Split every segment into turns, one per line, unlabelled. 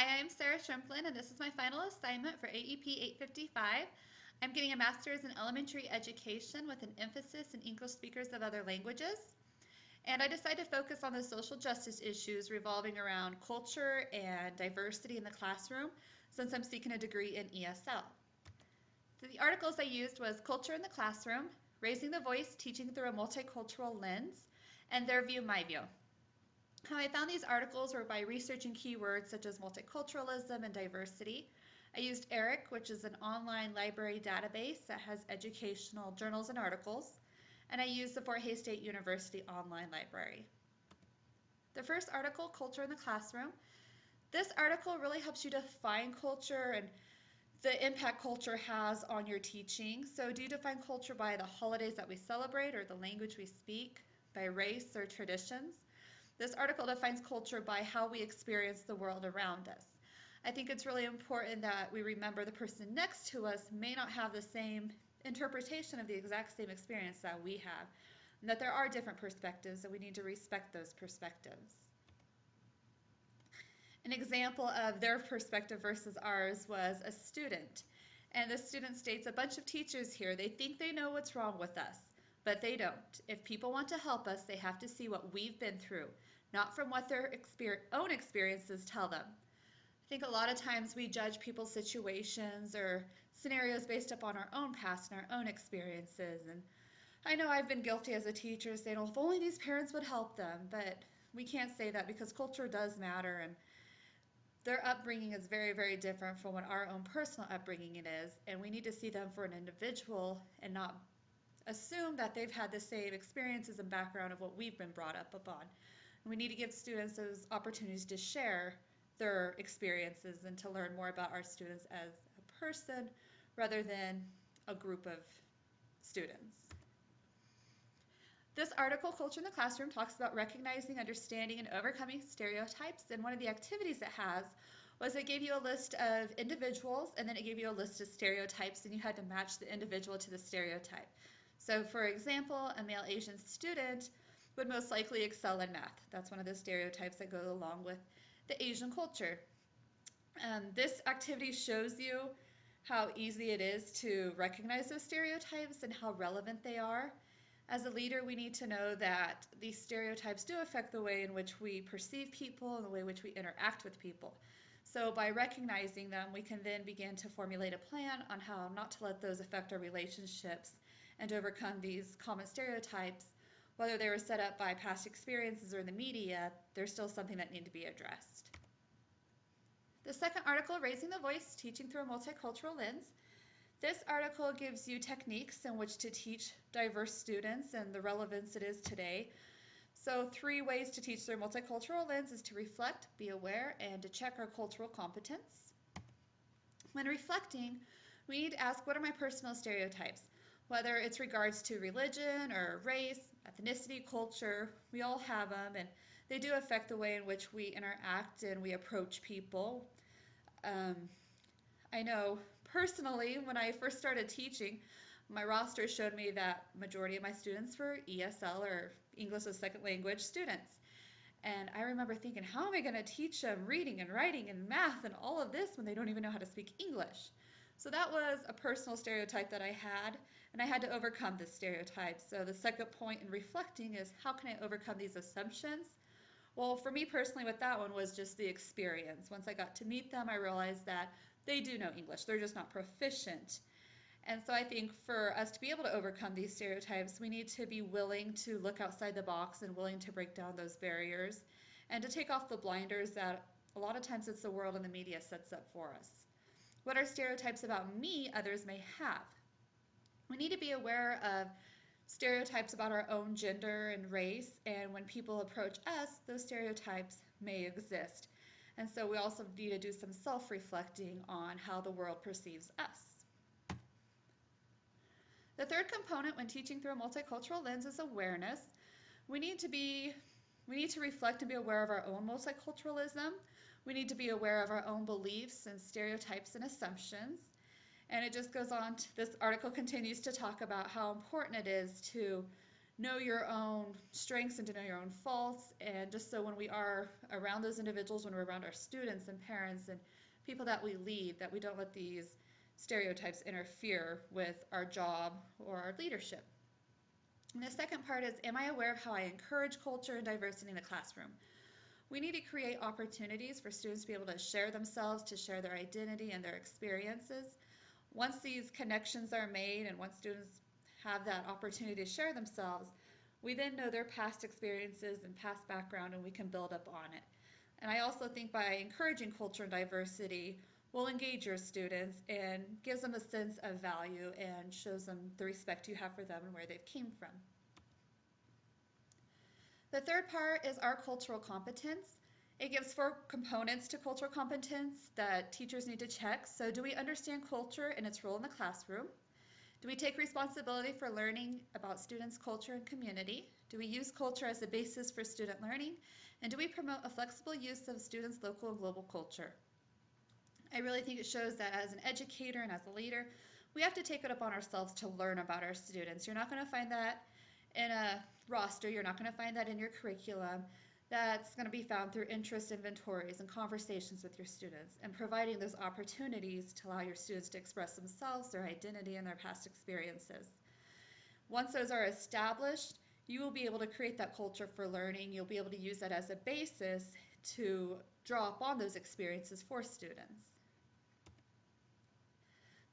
Hi, I'm Sarah Shrimplin, and this is my final assignment for AEP 855. I'm getting a master's in elementary education with an emphasis in English speakers of other languages. And I decided to focus on the social justice issues revolving around culture and diversity in the classroom since I'm seeking a degree in ESL. So the articles I used was Culture in the Classroom, Raising the Voice, Teaching Through a Multicultural Lens, and Their View, My View. How I found these articles were by researching keywords such as multiculturalism and diversity. I used ERIC, which is an online library database that has educational journals and articles, and I used the Fort Hays State University online library. The first article, Culture in the Classroom. This article really helps you define culture and the impact culture has on your teaching. So do you define culture by the holidays that we celebrate or the language we speak, by race or traditions? This article defines culture by how we experience the world around us. I think it's really important that we remember the person next to us may not have the same interpretation of the exact same experience that we have, and that there are different perspectives and we need to respect those perspectives. An example of their perspective versus ours was a student. And the student states, a bunch of teachers here, they think they know what's wrong with us, but they don't. If people want to help us, they have to see what we've been through, not from what their own experiences tell them. I think a lot of times we judge people's situations or scenarios based upon our own past and our own experiences. And I know I've been guilty as a teacher saying, well, if only these parents would help them, but we can't say that because culture does matter, and their upbringing is very, very different from what our own personal upbringing it is, and we need to see them for an individual and not assume that they've had the same experiences and background of what we've been brought up upon. And we need to give students those opportunities to share their experiences and to learn more about our students as a person rather than a group of students. This article, Culture in the Classroom, talks about recognizing, understanding, and overcoming stereotypes, and one of the activities it has was it gave you a list of individuals and then it gave you a list of stereotypes and you had to match the individual to the stereotype. So for example, a male Asian student would most likely excel in math. That's one of the stereotypes that go along with the Asian culture. This activity shows you how easy it is to recognize those stereotypes and how relevant they are. As a leader, we need to know that these stereotypes do affect the way in which we perceive people and the way in which we interact with people. So by recognizing them, we can then begin to formulate a plan on how not to let those affect our relationships and to overcome these common stereotypes. Whether they were set up by past experiences or the media, they're still something that need to be addressed. The second article, Raising the Voice, Teaching Through a Multicultural Lens. This article gives you techniques in which to teach diverse students and the relevance it is today. So 3 ways to teach through a multicultural lens is to reflect, be aware, and to check our cultural competence. When reflecting, we need to ask, what are my personal stereotypes? Whether it's regards to religion or race, ethnicity, culture, we all have them, and they do affect the way in which we interact and we approach people. I know personally, when I first started teaching, my roster showed me that majority of my students were ESL or English as Second Language students. And I remember thinking, how am I going to teach them reading and writing and math and all of this when they don't even know how to speak English? So that was a personal stereotype that I had, and I had to overcome this stereotype. So the second point in reflecting is, how can I overcome these assumptions? Well, for me personally with that one was just the experience. Once I got to meet them, I realized that they do know English. They're just not proficient. And so I think for us to be able to overcome these stereotypes, we need to be willing to look outside the box and willing to break down those barriers and to take off the blinders that a lot of times it's the world and the media sets up for us. What are stereotypes about me others may have? We need to be aware of stereotypes about our own gender and race, and when people approach us, those stereotypes may exist. And so we also need to do some self-reflecting on how the world perceives us. The third component when teaching through a multicultural lens is awareness. We need to reflect and be aware of our own multiculturalism. We need to be aware of our own beliefs and stereotypes and assumptions. And it just goes on, this article continues to talk about how important it is to know your own strengths and to know your own faults, and just so when we are around those individuals, when we're around our students and parents and people that we lead, that we don't let these stereotypes interfere with our job or our leadership. And the second part is, am I aware of how I encourage culture and diversity in the classroom? We need to create opportunities for students to be able to share themselves, to share their identity and their experiences. Once these connections are made and once students have that opportunity to share themselves, we then know their past experiences and past background, and we can build up on it. And I also think by encouraging culture and diversity will engage your students and gives them a sense of value and shows them the respect you have for them and where they've came from. The third part is our cultural competence. It gives 4 components to cultural competence that teachers need to check. So do we understand culture and its role in the classroom? Do we take responsibility for learning about students' culture and community? Do we use culture as a basis for student learning? And do we promote a flexible use of students' local and global culture? I really think it shows that as an educator and as a leader, we have to take it upon ourselves to learn about our students. You're not going to find that in a roster. You're not going to find that in your curriculum. That's going to be found through interest inventories and conversations with your students and providing those opportunities to allow your students to express themselves, their identity, and their past experiences. Once those are established, you will be able to create that culture for learning. You'll be able to use that as a basis to draw upon those experiences for students.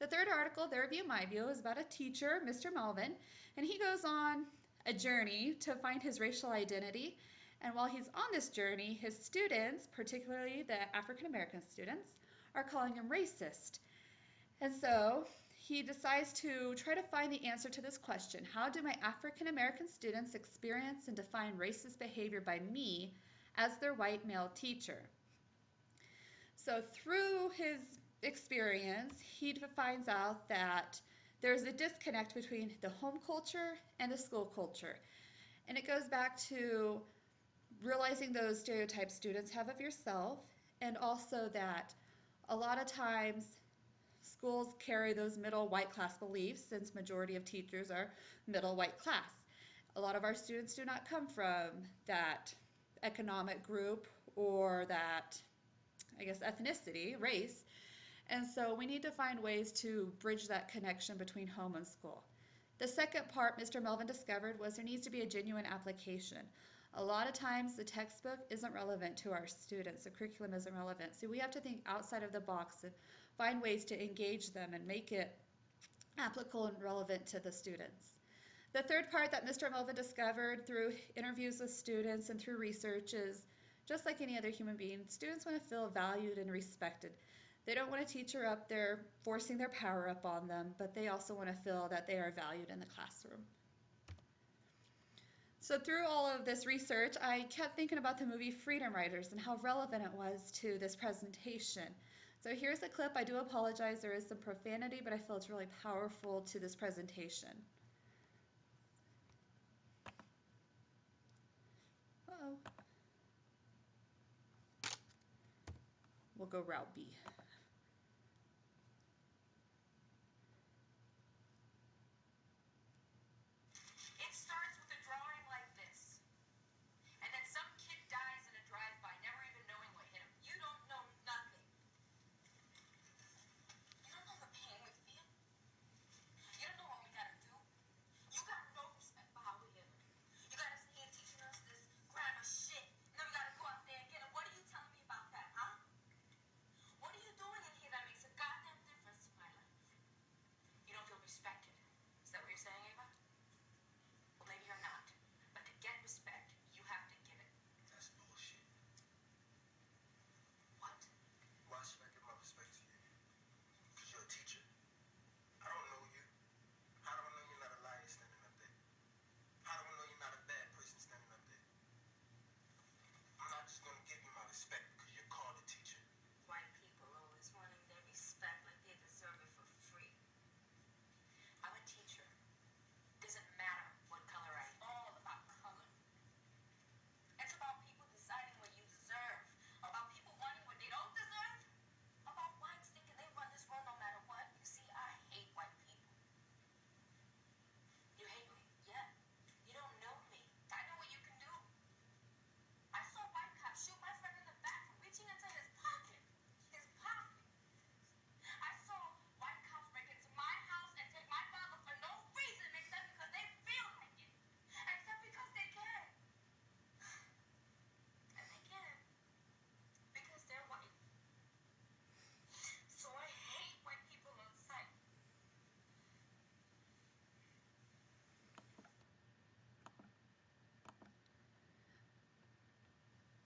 The third article, Their View, My View, is about a teacher, Mr. Melvin, and he goes on a journey to find his racial identity. And while he's on this journey, his students, particularly the African American students, are calling him racist. And so he decides to try to find the answer to this question: how do my African American students experience and define racist behavior by me as their white male teacher? So through his experience, he finds out that there's a disconnect between the home culture and the school culture. And it goes back to realizing those stereotypes students have of yourself, and also that a lot of times schools carry those middle white class beliefs, since majority of teachers are middle white class. A lot of our students do not come from that economic group or that, I guess, ethnicity, race. And so we need to find ways to bridge that connection between home and school. The second part Mr. Melvin discovered was there needs to be a genuine application. A lot of times the textbook isn't relevant to our students, the curriculum isn't relevant. So we have to think outside of the box and find ways to engage them and make it applicable and relevant to the students. The third part that Mr. Melvin discovered through interviews with students and through research is, just like any other human being, students want to feel valued and respected. They don't want a teacher up there forcing their power up on them, but they also want to feel that they are valued in the classroom. So through all of this research, I kept thinking about the movie Freedom Writers and how relevant it was to this presentation. So here's a clip. I do apologize, there is some profanity, but I feel it's really powerful to this presentation. Uh-oh. We'll go route B.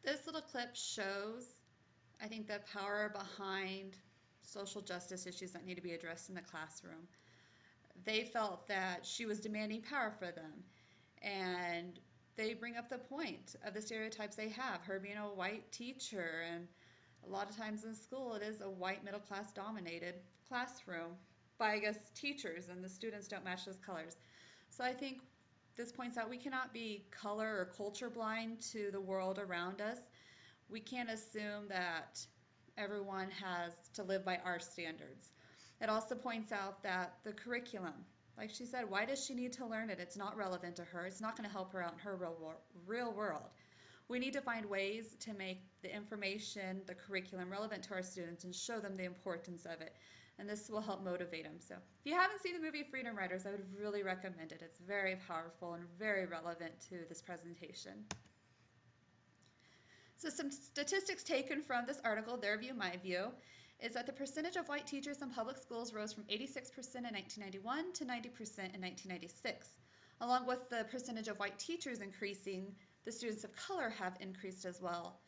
This little clip shows, I think, the power behind social justice issues that need to be addressed in the classroom. They felt that she was demanding power for them, and they bring up the point of the stereotypes they have, her being a white teacher, and a lot of times in school it is a white middle class dominated classroom by, I guess, teachers, and the students don't match those colors. So I think this points out we cannot be color or culture blind to the world around us. We can't assume that everyone has to live by our standards. It also points out that the curriculum, like she said, why does she need to learn it? It's not relevant to her. It's not going to help her out in her real world. We need to find ways to make the information, the curriculum relevant to our students and show them the importance of it. And this will help motivate them. So if you haven't seen the movie Freedom Writers, I would really recommend it. It's very powerful and very relevant to this presentation. So some statistics taken from this article, Their View, My View, is that the percentage of white teachers in public schools rose from 86% in 1991 to 90% in 1996. Along with the percentage of white teachers increasing, the students of color have increased as well.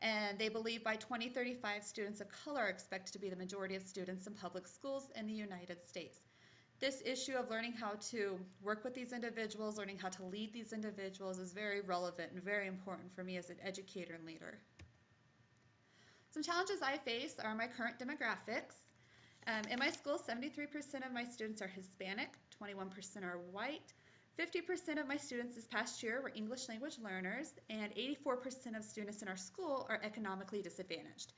And they believe by 2035, students of color are expected to be the majority of students in public schools in the United States. This issue of learning how to work with these individuals, learning how to lead these individuals is very relevant and very important for me as an educator and leader. Some challenges I face are my current demographics. In my school, 73% of my students are Hispanic, 21% are white, 50% of my students this past year were English language learners, and 84% of students in our school are economically disadvantaged.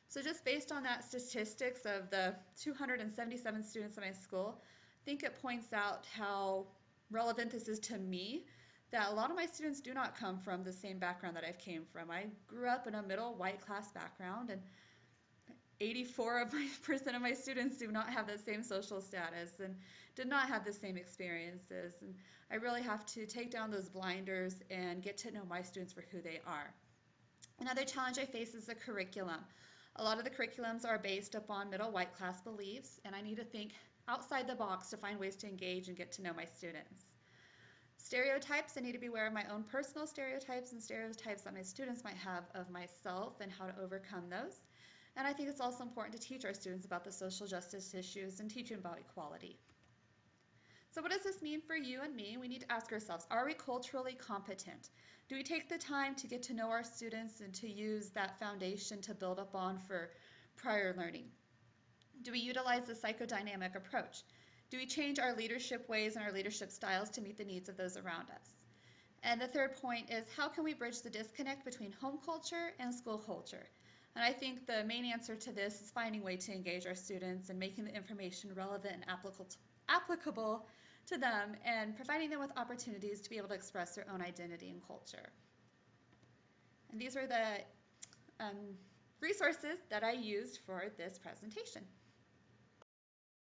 So just based on that statistics of the 277 students in my school, I think it points out how relevant this is to me, that a lot of my students do not come from the same background that I've came from. I grew up in a middle white class background, and 84% of my students do not have the same social status and did not have the same experiences. And I really have to take down those blinders and get to know my students for who they are. Another challenge I face is the curriculum. A lot of the curriculums are based upon middle white class beliefs, and I need to think outside the box to find ways to engage and get to know my students. Stereotypes, I need to be aware of my own personal stereotypes and stereotypes that my students might have of myself and how to overcome those. And I think it's also important to teach our students about the social justice issues and teach them about equality. So what does this mean for you and me? We need to ask ourselves, are we culturally competent? Do we take the time to get to know our students and to use that foundation to build upon for prior learning? Do we utilize the psychodynamic approach? Do we change our leadership ways and our leadership styles to meet the needs of those around us? And the third point is, how can we bridge the disconnect between home culture and school culture? And I think the main answer to this is finding a way to engage our students and making the information relevant and applicable to them, and providing them with opportunities to be able to express their own identity and culture. And these are the resources that I used for this presentation.